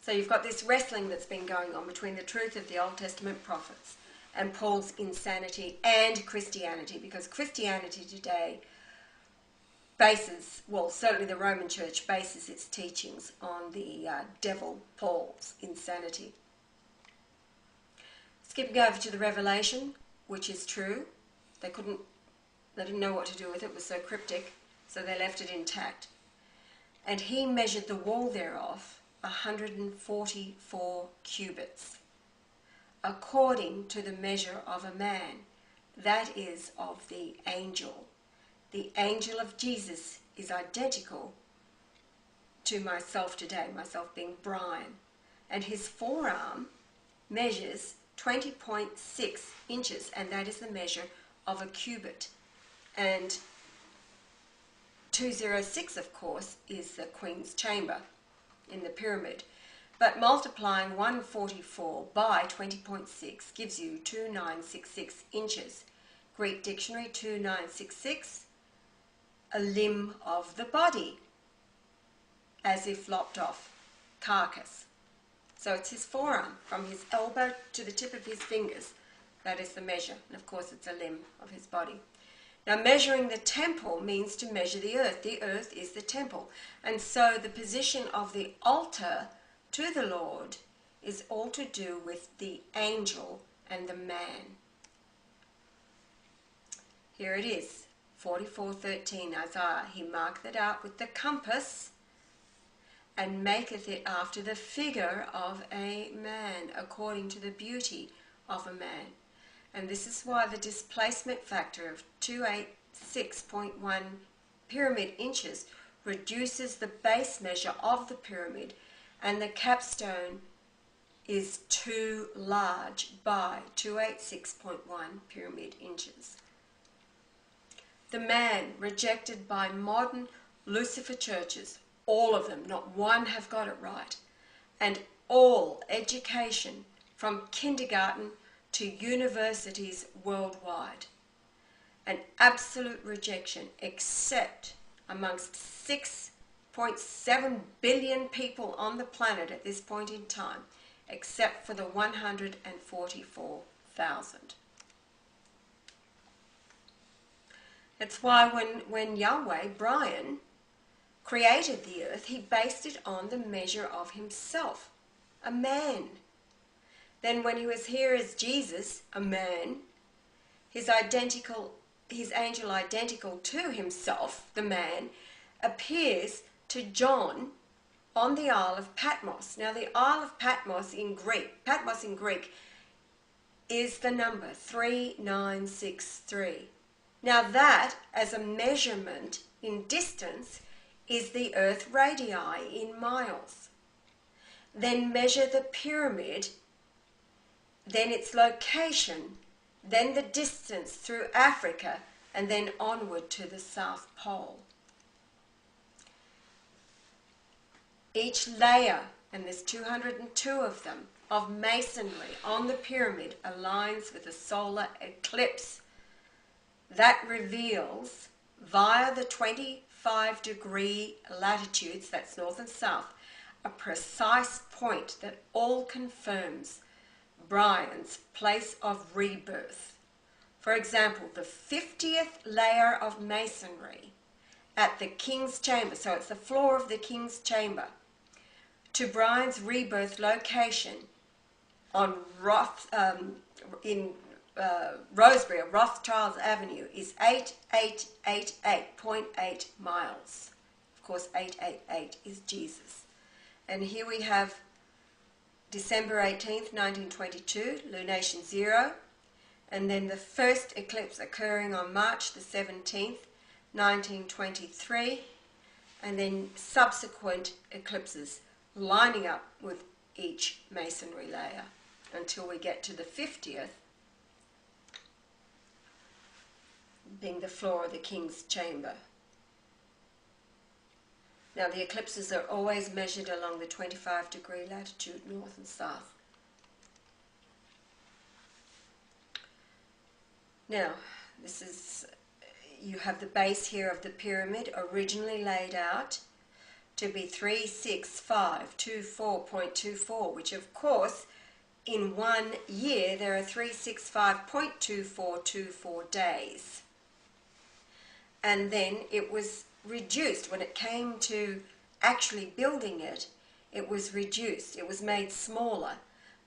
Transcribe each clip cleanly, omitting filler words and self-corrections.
So you've got this wrestling that's been going on between the truth of the Old Testament prophets and Paul's insanity and Christianity, because Christianity today bases, well, certainly the Roman Church bases its teachings on the devil Paul's insanity. Skipping over to the Revelation, which is true. They didn't know what to do with it. It was so cryptic, so they left it intact. And he measured the wall thereof 144 cubits, according to the measure of a man, that is, of the angel. The angel of Jesus is identical to myself today, myself being Brian, and his forearm measures 20.6 inches, and that is the measure of a cubit. And 206, of course, is the Queen's Chamber in the pyramid. But multiplying 144 by 20.6 gives you 2966 inches. Greek dictionary, 2966, a limb of the body, as if lopped off, carcass. So it's his forearm, from his elbow to the tip of his fingers. That is the measure. And of course it's a limb of his body. Now measuring the temple means to measure the earth. The earth is the temple. And so the position of the altar to the Lord is all to do with the angel and the man. Here it is, 44:13, Isaiah. He marketh it out with the compass, and maketh it after the figure of a man, according to the beauty of a man. And this is why the displacement factor of 286.1 pyramid inches reduces the base measure of the pyramid, and the capstone is too large by 286.1 pyramid inches. The man rejected by modern Lucifer churches, all of them, not one have got it right, and all education from kindergarten to universities worldwide. An absolute rejection, except amongst 6.7 billion people on the planet at this point in time, except for the 144,000. That's why when Yahweh, Brian, created the earth, he based it on the measure of himself, a man. Then when he was here as Jesus, a man, his angel identical to himself, the man, appears to John on the Isle of Patmos. Now the Isle of Patmos in Greek is the number 3963. Now that, as a measurement in distance, is the earth radii in miles. Then measure the pyramid, then its location, then the distance through Africa, and then onward to the South Pole. Each layer, and there's 202 of them, of masonry on the pyramid aligns with a solar eclipse. That reveals, via the 25-degree latitudes, that's north and south, a precise point that all confirms Brian's place of rebirth. For example, the 50th layer of masonry at the King's Chamber, so it's the floor of the King's Chamber, to Brian's rebirth location on Rosebery, Rothschild's Avenue, is 8888.8 miles. Of course, 888 is Jesus. And here we have December 18th, 1922, lunation 0, and then the first eclipse occurring on March the 17th, 1923, and then subsequent eclipses lining up with each masonry layer until we get to the 50th, being the floor of the King's Chamber. Now the eclipses are always measured along the 25-degree latitude, north and south. Now, this is, you have the base here of the pyramid originally laid out to be 36524.24, which of course in 1 year there are 365.2424 days. And then it was reduced. When it came to actually building it, it was reduced. It was made smaller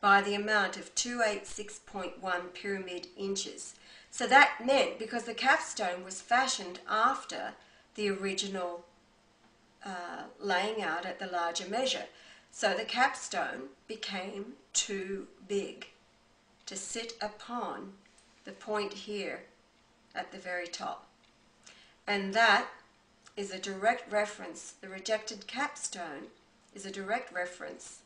by the amount of 286.1 pyramid inches. So that meant, because the capstone was fashioned after the original laying out at the larger measure, so the capstone became too big to sit upon the point here at the very top. And that is a direct reference, the rejected capstone is a direct reference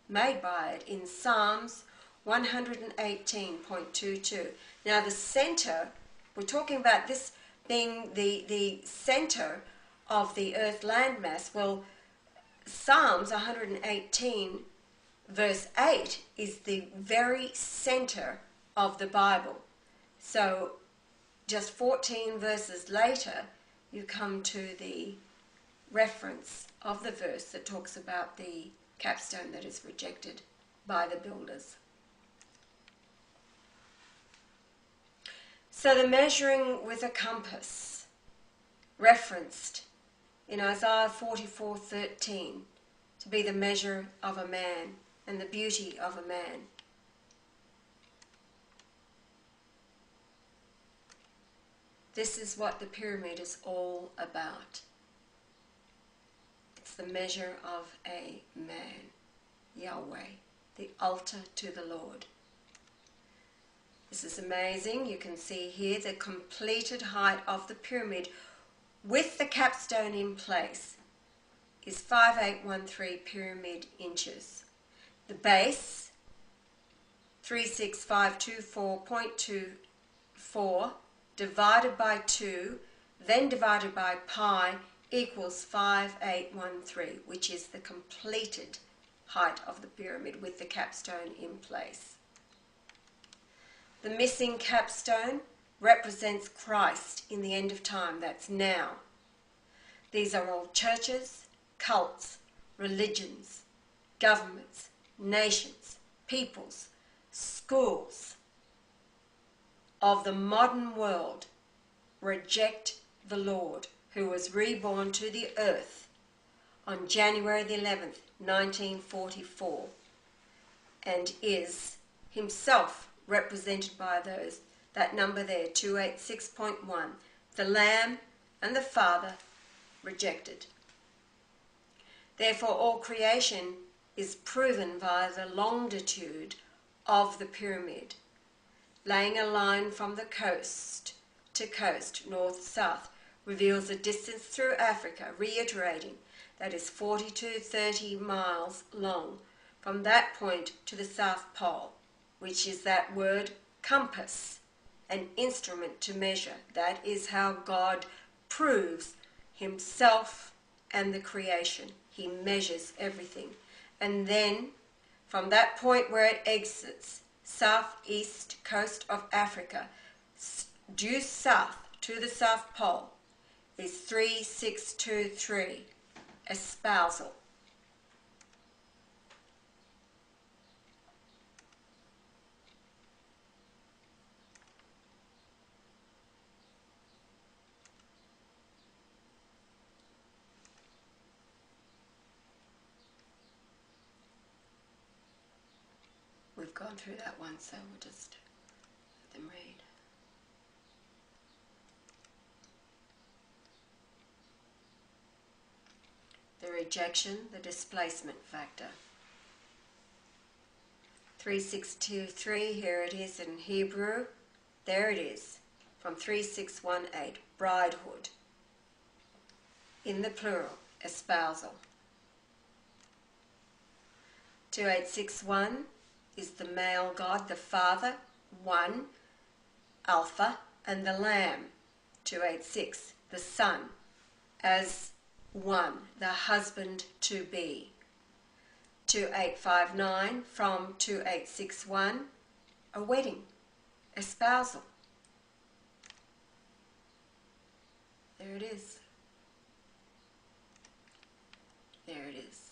made by it in Psalms 118.22. Now the center, we're talking about this being the center of the earth landmass. Well, Psalms 118 verse 8 is the very center of the Bible. So just 14 verses later, you come to the reference of the verse that talks about the capstone that is rejected by the builders. So the measuring with a compass, referenced in Isaiah 44:13, to be the measure of a man and the beauty of a man. This is what the pyramid is all about. It's the measure of a man, Yahweh, the altar to the Lord. This is amazing. You can see here the completed height of the pyramid with the capstone in place is 5813 pyramid inches. The base, 36524.24 divided by 2, then divided by pi, equals 5813, which is the completed height of the pyramid with the capstone in place. The missing capstone represents Christ in the end of time, that's now. These are all churches, cults, religions, governments, nations, peoples, schools of the modern world reject the Lord, who was reborn to the earth on January the 11th, 1944, and is himself represented by that number there, 286.1, the Lamb and the Father rejected. Therefore, all creation is proven via the longitude of the pyramid, laying a line from the coast to coast, north-south, reveals a distance through Africa, reiterating that is 40 to 30 miles long from that point to the South Pole, which is that word compass, an instrument to measure. That is how God proves himself and the creation. He measures everything. And then from that point where it exits, southeast coast of Africa, due south to the South Pole, is 3623, espousal. We've gone through that one, so we'll just let them read. The rejection, the displacement factor. 3623, here it is in Hebrew. There it is, from 3618, bridehood. In the plural, espousal. 2861 is the male God, the Father, one, Alpha, and the Lamb, 286, the Son, as one, the husband to be. 2859 from 2861, a wedding, espousal. There it is. There it is.